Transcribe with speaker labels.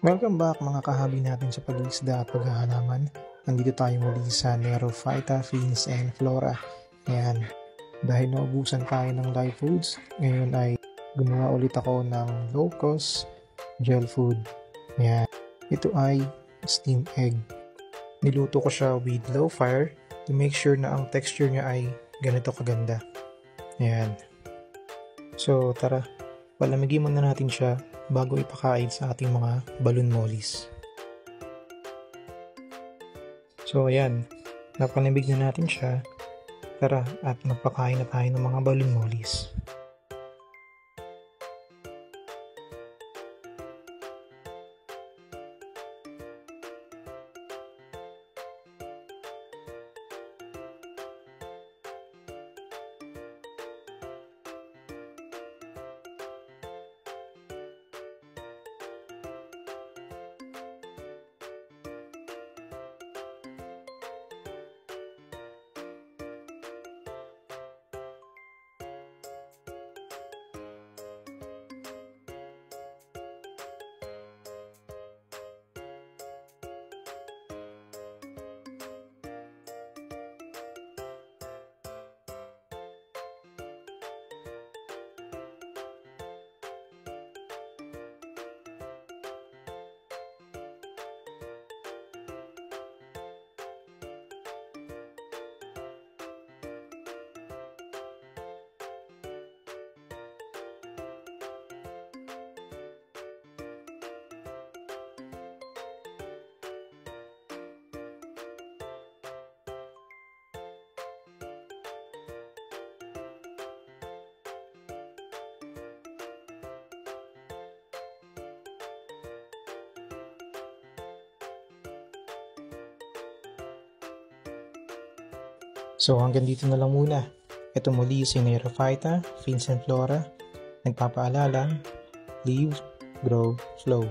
Speaker 1: Welcome back mga kahabi natin sa pag-iisda at paghahalaman. Nandito tayo muli sa Nerophyta, Fins, and Flora. Ayan, dahil naubusan tayo ng live foods, ngayon ay gumawa ulit ako ng low-cost gel food. Ayan, ito ay steamed egg. Niluto ko siya with low fire to make sure na ang texture niya ay ganito kaganda. Ayan. So tara, palamigin muna natin siya bago ipakain sa ating mga balloon mollies. So ayan, napanibig na natin siya. Tara at magpakain na tayo ng mga balloon mollies. So hanggang dito na lang muna. Ito muli si Nerophyta, Fins and Flora. Nagpapaalala, live, grow, flow.